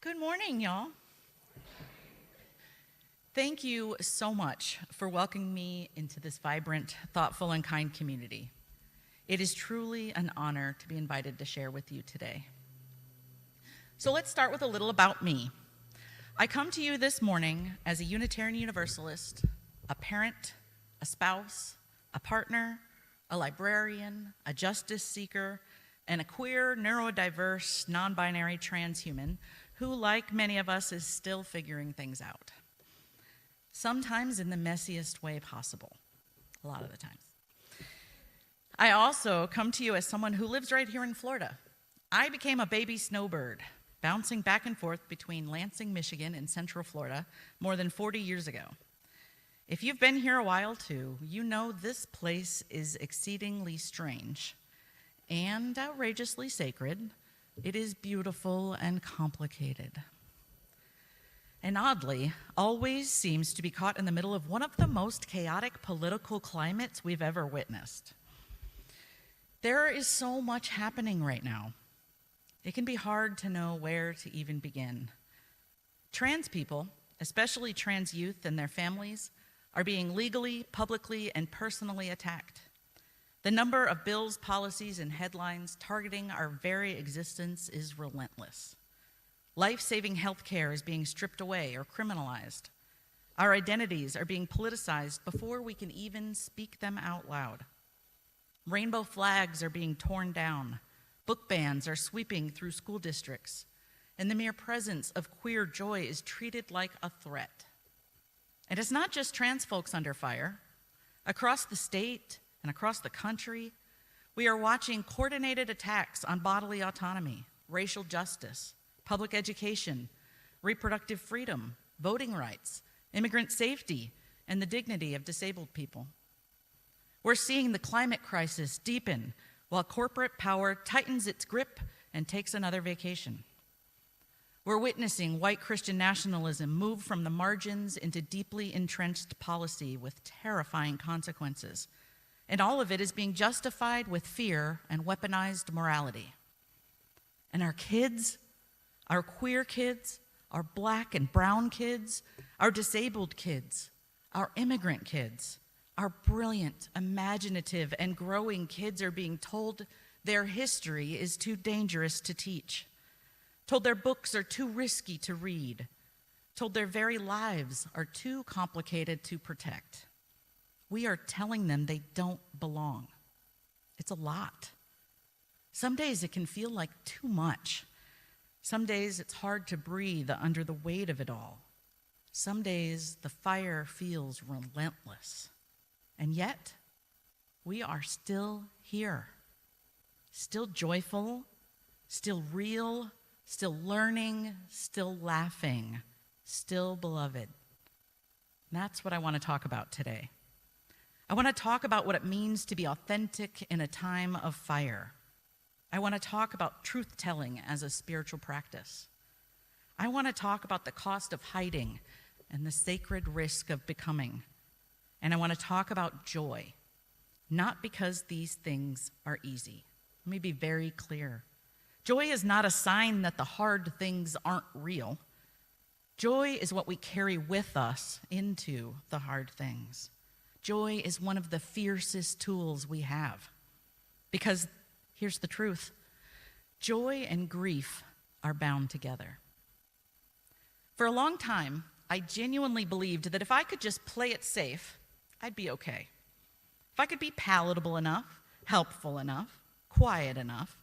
Good morning, y'all. Thank you so much for welcoming me into this vibrant, thoughtful, and kind community. It is truly an honor to be invited to share with you today. So let's start with a little about me. I come to you this morning as a Unitarian Universalist, a parent, a spouse, a partner, a librarian, a justice seeker, and a queer, neurodiverse, non-binary transhuman who, like many of us, is still figuring things out. Sometimes in the messiest way possible, a lot of the times. I also come to you as someone who lives right here in Florida. I became a baby snowbird, bouncing back and forth between Lansing, Michigan, and Central Florida more than 40 years ago. If you've been here a while too, you know this place is exceedingly strange and outrageously sacred. It is beautiful and complicated. And oddly, always seems to be caught in the middle of one of the most chaotic political climates we've ever witnessed. There is so much happening right now. It can be hard to know where to even begin. Trans people, especially trans youth and their families, are being legally, publicly, and personally attacked. The number of bills, policies, and headlines targeting our very existence is relentless. Life-saving health care is being stripped away or criminalized. Our identities are being politicized before we can even speak them out loud. Rainbow flags are being torn down. Book bans are sweeping through school districts. And the mere presence of queer joy is treated like a threat. And it's not just trans folks under fire. Across the state and across the country, we are watching coordinated attacks on bodily autonomy, racial justice, public education, reproductive freedom, voting rights, immigrant safety, and the dignity of disabled people. We're seeing the climate crisis deepen while corporate power tightens its grip and takes another vacation. We're witnessing white Christian nationalism move from the margins into deeply entrenched policy with terrifying consequences. And all of it is being justified with fear and weaponized morality. And our kids, our queer kids, our black and brown kids, our disabled kids, our immigrant kids, our brilliant, imaginative, and growing kids are being told their history is too dangerous to teach, told their books are too risky to read, told their very lives are too complicated to protect. We are telling them they don't belong. It's a lot. Some days it can feel like too much. Some days it's hard to breathe under the weight of it all. Some days the fire feels relentless. And yet, we are still here. Still joyful, still real, still learning, still laughing, still beloved. And that's what I want to talk about today. I want to talk about what it means to be authentic in a time of fire. I want to talk about truth-telling as a spiritual practice. I want to talk about the cost of hiding and the sacred risk of becoming. And I want to talk about joy, not because these things are easy. Let me be very clear. Joy is not a sign that the hard things aren't real. Joy is what we carry with us into the hard things. Joy is one of the fiercest tools we have. Because here's the truth. Joy and grief are bound together. For a long time, I genuinely believed that if I could just play it safe, I'd be okay. If I could be palatable enough, helpful enough, quiet enough,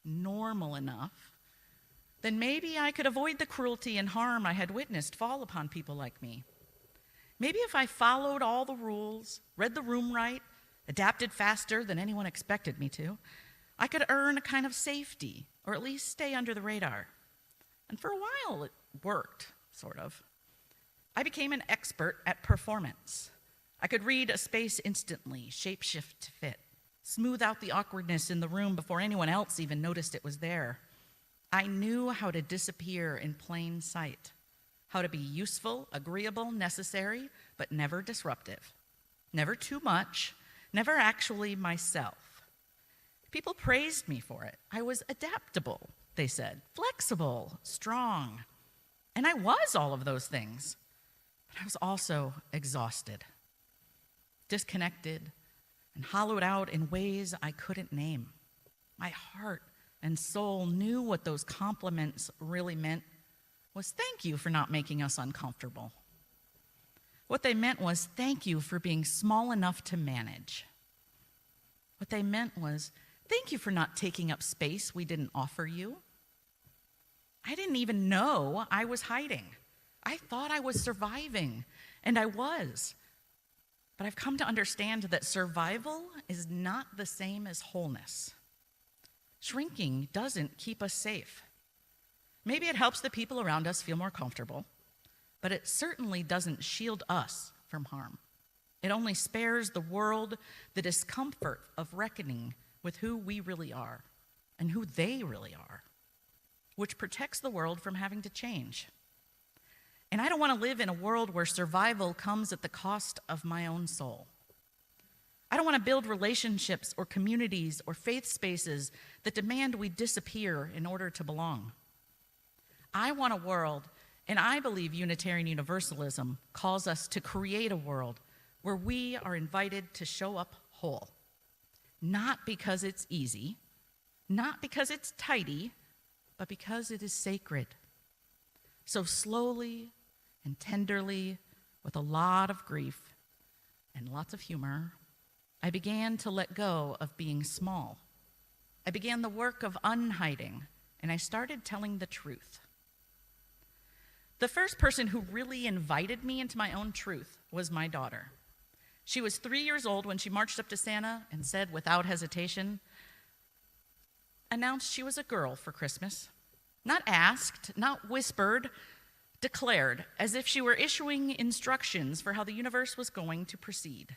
normal enough, then maybe I could avoid the cruelty and harm I had witnessed fall upon people like me. Maybe if I followed all the rules, read the room right, adapted faster than anyone expected me to, I could earn a kind of safety, or at least stay under the radar. And for a while, it worked, sort of. I became an expert at performance. I could read a space instantly, shapeshift to fit, smooth out the awkwardness in the room before anyone else even noticed it was there. I knew how to disappear in plain sight, how to be useful, agreeable, necessary, but never disruptive. Never too much, never actually myself. People praised me for it. I was adaptable, they said, flexible, strong. And I was all of those things. But I was also exhausted, disconnected, and hollowed out in ways I couldn't name. My heart and soul knew what those compliments really meant was thank you for not making us uncomfortable. What they meant was thank you for being small enough to manage. What they meant was thank you for not taking up space we didn't offer you. I didn't even know I was hiding. I thought I was surviving, and I was. But I've come to understand that survival is not the same as wholeness. Shrinking doesn't keep us safe. Maybe it helps the people around us feel more comfortable, but it certainly doesn't shield us from harm. It only spares the world the discomfort of reckoning with who we really are and who they really are, which protects the world from having to change. And I don't want to live in a world where survival comes at the cost of my own soul. I don't want to build relationships or communities or faith spaces that demand we disappear in order to belong. I want a world, and I believe Unitarian Universalism calls us to create a world where we are invited to show up whole. Not because it's easy, not because it's tidy, but because it is sacred. So slowly and tenderly, with a lot of grief and lots of humor, I began to let go of being small. I began the work of unhiding, and I started telling the truth. The first person who really invited me into my own truth was my daughter. She was 3 years old when she marched up to Santa and said without hesitation, announced she was a girl for Christmas. Not asked, not whispered, declared, as if she were issuing instructions for how the universe was going to proceed.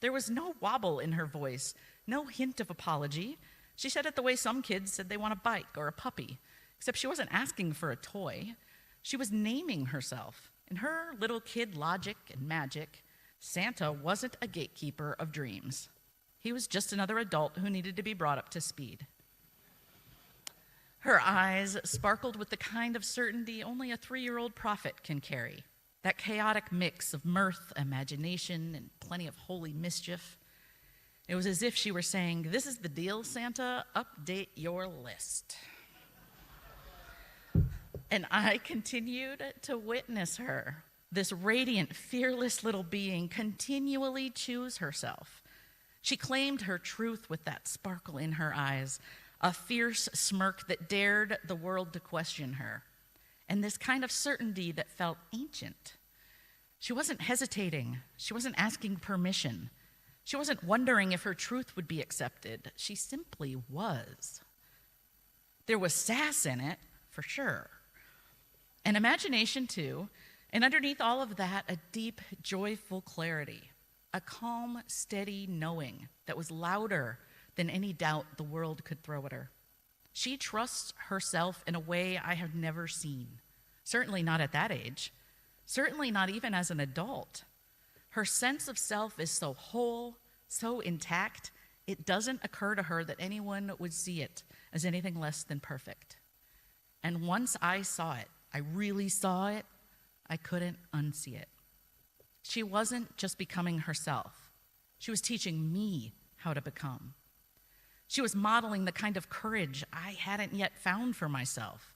There was no wobble in her voice, no hint of apology. She said it the way some kids said they want a bike or a puppy, except she wasn't asking for a toy. She was naming herself. In her little kid logic and magic, Santa wasn't a gatekeeper of dreams. He was just another adult who needed to be brought up to speed. Her eyes sparkled with the kind of certainty only a 3-year-old prophet can carry. That chaotic mix of mirth, imagination, and plenty of holy mischief. It was as if she were saying, "This is the deal, Santa, update your list." And I continued to witness her, this radiant, fearless little being, continually choose herself. She claimed her truth with that sparkle in her eyes, a fierce smirk that dared the world to question her, and this kind of certainty that felt ancient. She wasn't hesitating. She wasn't asking permission. She wasn't wondering if her truth would be accepted. She simply was. There was sass in it, for sure, and imagination too, and underneath all of that, a deep, joyful clarity, a calm, steady knowing that was louder than any doubt the world could throw at her. She trusts herself in a way I have never seen, certainly not at that age, certainly not even as an adult. Her sense of self is so whole, so intact, it doesn't occur to her that anyone would see it as anything less than perfect. And once I saw it, I really saw it, I couldn't unsee it. She wasn't just becoming herself. She was teaching me how to become. She was modeling the kind of courage I hadn't yet found for myself,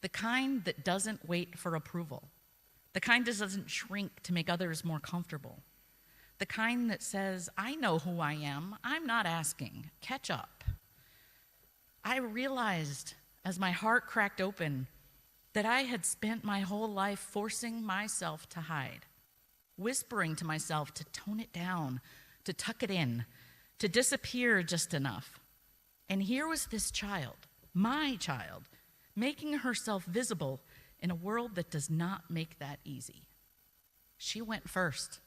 the kind that doesn't wait for approval, the kind that doesn't shrink to make others more comfortable, the kind that says, I know who I am, I'm not asking, catch up. I realized as my heart cracked open that I had spent my whole life forcing myself to hide, whispering to myself to tone it down, to tuck it in, to disappear just enough. And here was this child, my child, making herself visible in a world that does not make that easy. She went first,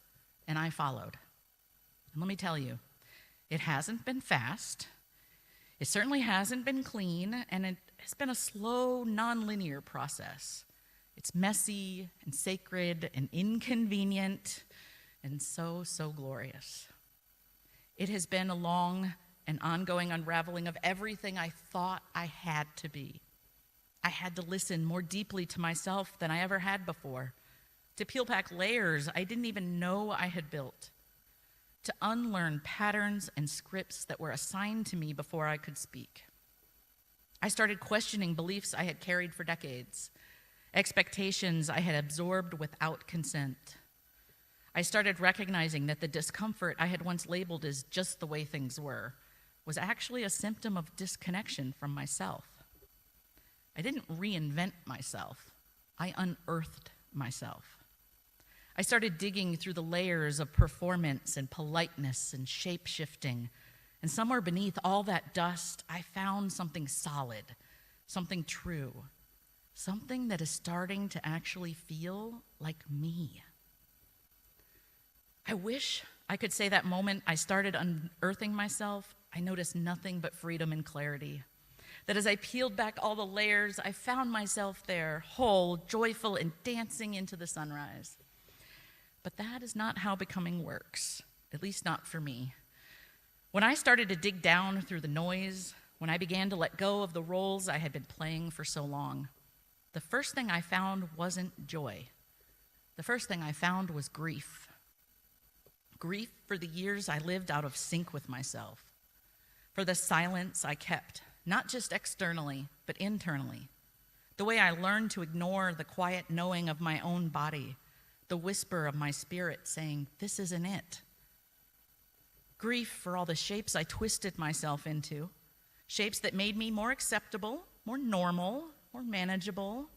and I followed. And let me tell you, it hasn't been fast. It certainly hasn't been clean, and it has been a slow, non-linear process. It's messy and sacred and inconvenient and so, so glorious. It has been a long and ongoing unraveling of everything I thought I had to be. I had to listen more deeply to myself than I ever had before, to peel back layers I didn't even know I had built, to unlearn patterns and scripts that were assigned to me before I could speak. I started questioning beliefs I had carried for decades, expectations I had absorbed without consent. I started recognizing that the discomfort I had once labeled as just the way things were was actually a symptom of disconnection from myself. I didn't reinvent myself. I unearthed myself. I started digging through the layers of performance and politeness and shape-shifting, and somewhere beneath all that dust, I found something solid, something true, something that is starting to actually feel like me. I wish I could say that moment I started unearthing myself, I noticed nothing but freedom and clarity. That as I peeled back all the layers, I found myself there, whole, joyful, and dancing into the sunrise. But that is not how becoming works, at least not for me. When I started to dig down through the noise, when I began to let go of the roles I had been playing for so long, the first thing I found wasn't joy. The first thing I found was grief. Grief for the years I lived out of sync with myself, for the silence I kept, not just externally, but internally, the way I learned to ignore the quiet knowing of my own body, the whisper of my spirit saying, this isn't it. Grief for all the shapes I twisted myself into, shapes that made me more acceptable, more normal, more manageable,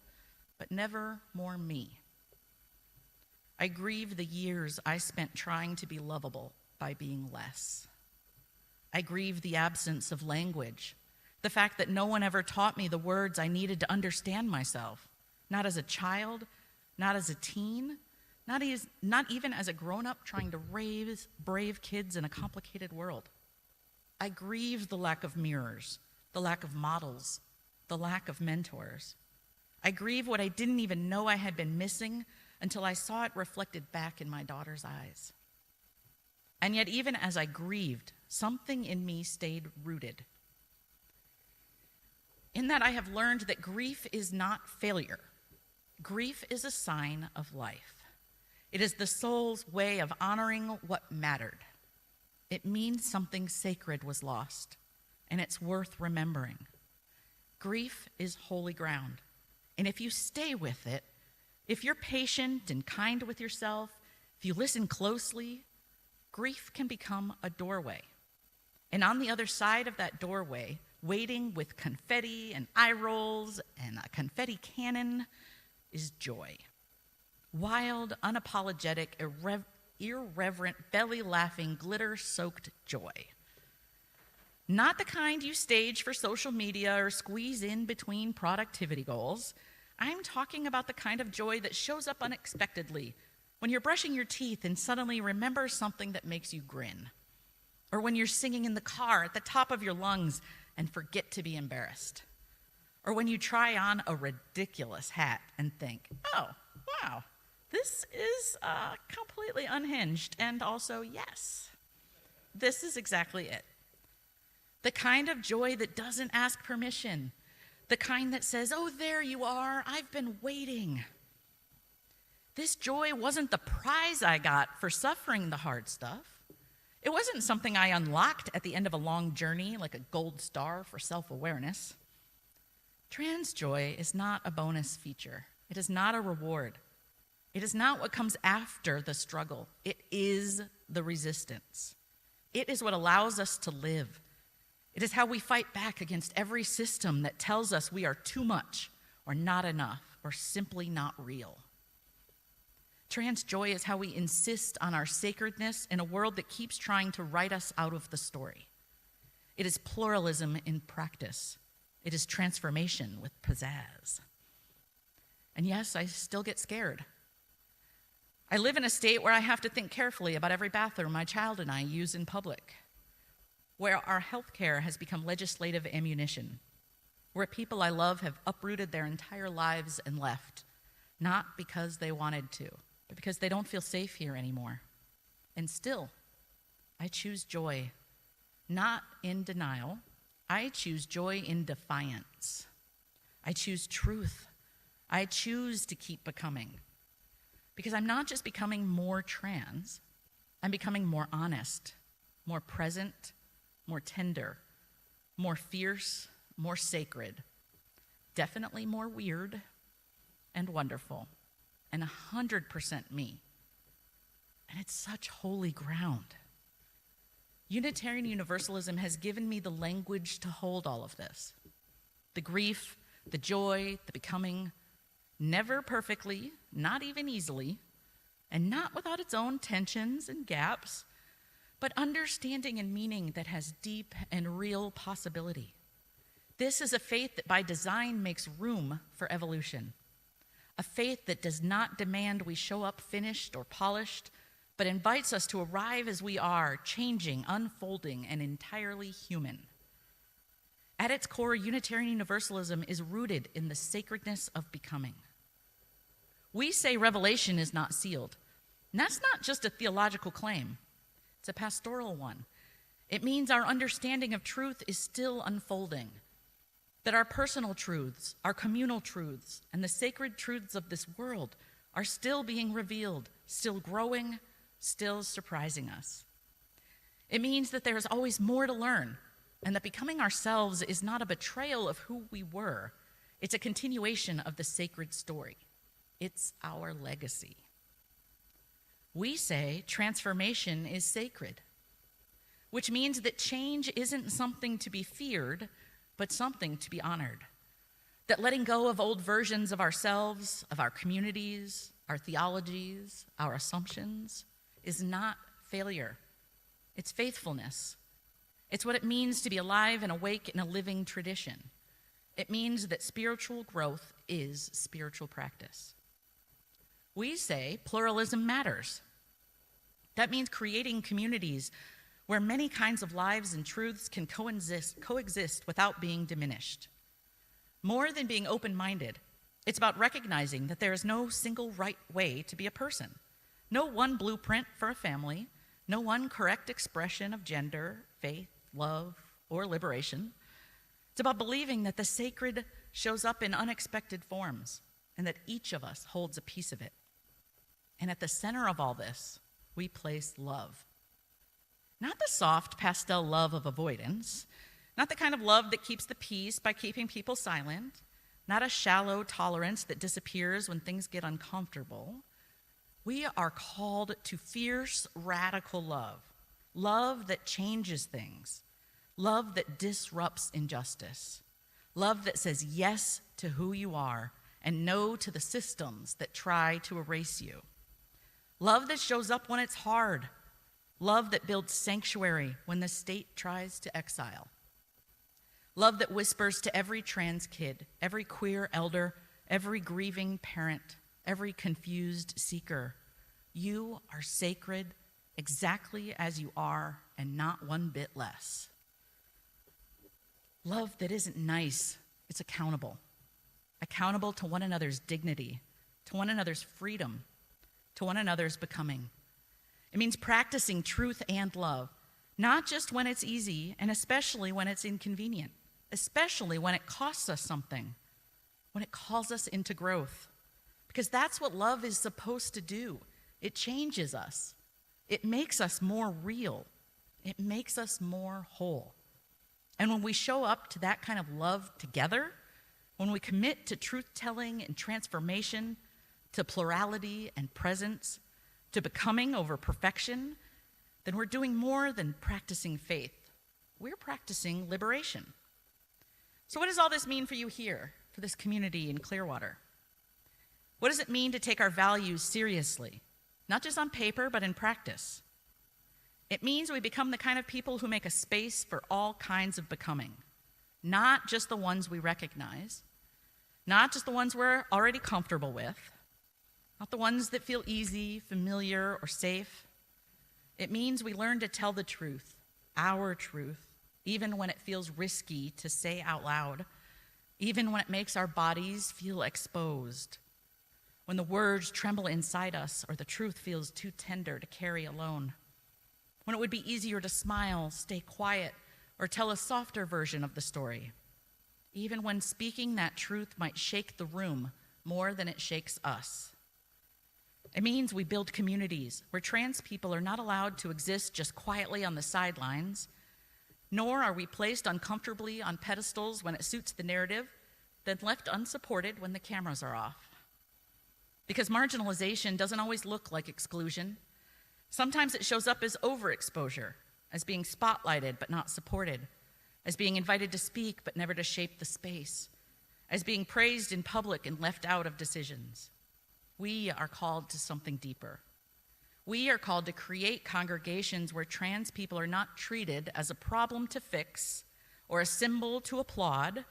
but never more me. I grieve the years I spent trying to be lovable by being less. I grieve the absence of language, the fact that no one ever taught me the words I needed to understand myself, not as a child, not as a teen, not even as a grown-up trying to raise brave kids in a complicated world. I grieve the lack of mirrors, the lack of models, the lack of mentors. I grieve what I didn't even know I had been missing until I saw it reflected back in my daughter's eyes. And yet, even as I grieved, something in me stayed rooted. In that I have learned that grief is not failure. Grief is a sign of life. It is the soul's way of honoring what mattered. It means something sacred was lost, and it's worth remembering. Grief is holy ground, and if you stay with it, if you're patient and kind with yourself, if you listen closely, grief can become a doorway. And on the other side of that doorway, waiting with confetti and eye rolls and a confetti cannon, is joy. Wild, unapologetic, irreverent, belly-laughing, glitter-soaked joy. Not the kind you stage for social media or squeeze in between productivity goals. I'm talking about the kind of joy that shows up unexpectedly when you're brushing your teeth and suddenly remember something that makes you grin. Or when you're singing in the car at the top of your lungs and forget to be embarrassed. Or when you try on a ridiculous hat and think, oh, wow, this is completely unhinged. And also, yes, this is exactly it. The kind of joy that doesn't ask permission. The kind that says, oh, there you are, I've been waiting. This joy wasn't the prize I got for suffering the hard stuff. It wasn't something I unlocked at the end of a long journey like a gold star for self-awareness. Trans joy is not a bonus feature. It is not a reward. It is not what comes after the struggle. It is the resistance. It is what allows us to live. It is how we fight back against every system that tells us we are too much or not enough or simply not real. Trans joy is how we insist on our sacredness in a world that keeps trying to write us out of the story. It is pluralism in practice. It is transformation with pizzazz. And yes, I still get scared. I live in a state where I have to think carefully about every bathroom my child and I use in public, where our healthcare has become legislative ammunition, where people I love have uprooted their entire lives and left, not because they wanted to, but because they don't feel safe here anymore. And still, I choose joy, not in denial. I choose joy in defiance. I choose truth. I choose to keep becoming. Because I'm not just becoming more trans, I'm becoming more honest, more present, more tender, more fierce, more sacred, definitely more weird and wonderful, and 100% me. And it's such holy ground. Unitarian Universalism has given me the language to hold all of this. The grief, the joy, the becoming, never perfectly, not even easily, and not without its own tensions and gaps, but understanding and meaning that has deep and real possibility. This is a faith that by design makes room for evolution. A faith that does not demand we show up finished or polished, but invites us to arrive as we are, changing, unfolding, and entirely human. At its core, Unitarian Universalism is rooted in the sacredness of becoming. We say revelation is not sealed. And that's not just a theological claim. It's a pastoral one. It means our understanding of truth is still unfolding, that our personal truths, our communal truths, and the sacred truths of this world are still being revealed, still growing, still surprising us. It means that there is always more to learn, and that becoming ourselves is not a betrayal of who we were. It's a continuation of the sacred story. It's our legacy. We say transformation is sacred, which means that change isn't something to be feared, but something to be honored. That letting go of old versions of ourselves, of our communities, our theologies, our assumptions, is not failure. It's faithfulness. It's what it means to be alive and awake in a living tradition. It means that spiritual growth is spiritual practice. We say pluralism matters. That means creating communities where many kinds of lives and truths can coexist without being diminished. More than being open-minded, it's about recognizing that there is no single right way to be a person, no one blueprint for a family, no one correct expression of gender, faith, love, or liberation. It's about believing that the sacred shows up in unexpected forms and that each of us holds a piece of it. And at the center of all this, we place love. Not the soft pastel love of avoidance, not the kind of love that keeps the peace by keeping people silent, not a shallow tolerance that disappears when things get uncomfortable. We are called to fierce, radical love, love that changes things, love that disrupts injustice, love that says yes to who you are and no to the systems that try to erase you, love that shows up when it's hard, love that builds sanctuary when the state tries to exile, love that whispers to every trans kid, every queer elder, every grieving parent, every confused seeker, you are sacred exactly as you are and not one bit less. Love that isn't nice, it's accountable. Accountable to one another's dignity, to one another's freedom, to one another's becoming. It means practicing truth and love, not just when it's easy and especially when it's inconvenient, especially when it costs us something, when it calls us into growth. Because that's what love is supposed to do. It changes us. It makes us more real. It makes us more whole. And when we show up to that kind of love together, when we commit to truth-telling and transformation, to plurality and presence, to becoming over perfection, then we're doing more than practicing faith. We're practicing liberation. So what does all this mean for you here, for this community in Clearwater? What does it mean to take our values seriously, not just on paper, but in practice? It means we become the kind of people who make a space for all kinds of becoming, not just the ones we recognize, not just the ones we're already comfortable with, not the ones that feel easy, familiar, or safe. It means we learn to tell the truth, our truth, even when it feels risky to say out loud, even when it makes our bodies feel exposed, when the words tremble inside us or the truth feels too tender to carry alone, when it would be easier to smile, stay quiet, or tell a softer version of the story, even when speaking that truth might shake the room more than it shakes us. It means we build communities where trans people are not allowed to exist just quietly on the sidelines, nor are we placed uncomfortably on pedestals when it suits the narrative, then left unsupported when the cameras are off. Because marginalization doesn't always look like exclusion. Sometimes it shows up as overexposure, as being spotlighted but not supported, as being invited to speak but never to shape the space, as being praised in public and left out of decisions. We are called to something deeper. We are called to create congregations where trans people are not treated as a problem to fix or a symbol to applaud,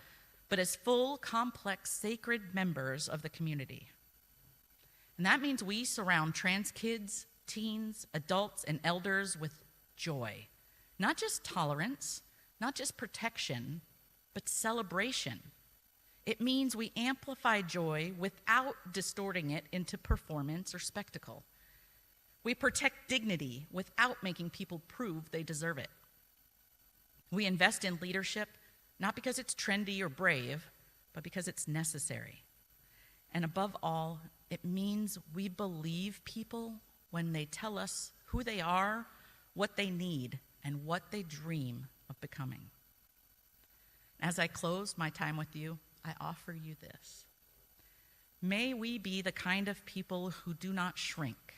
but as full, complex, sacred members of the community. And that means we surround trans kids, teens, adults, and elders with joy. Not just tolerance, not just protection, but celebration. It means we amplify joy without distorting it into performance or spectacle. We protect dignity without making people prove they deserve it. We invest in leadership, not because it's trendy or brave, but because it's necessary. And above all, it means we believe people when they tell us who they are, what they need, and what they dream of becoming. As I close my time with you, I offer you this. May we be the kind of people who do not shrink,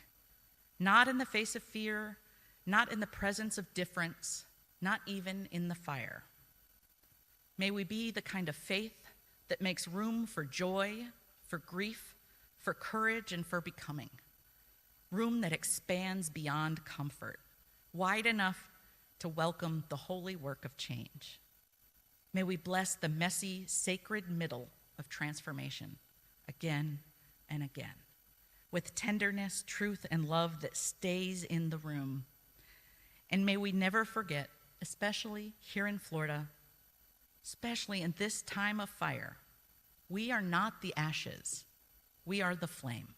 not in the face of fear, not in the presence of difference, not even in the fire. May we be the kind of faith that makes room for joy, for grief, for courage, and for becoming. Room that expands beyond comfort, wide enough to welcome the holy work of change. May we bless the messy, sacred middle of transformation again and again, with tenderness, truth, and love that stays in the room. And may we never forget, especially here in Florida, especially in this time of fire, we are not the ashes, we are the flame.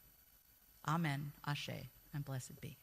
Amen, Ashe, and blessed be.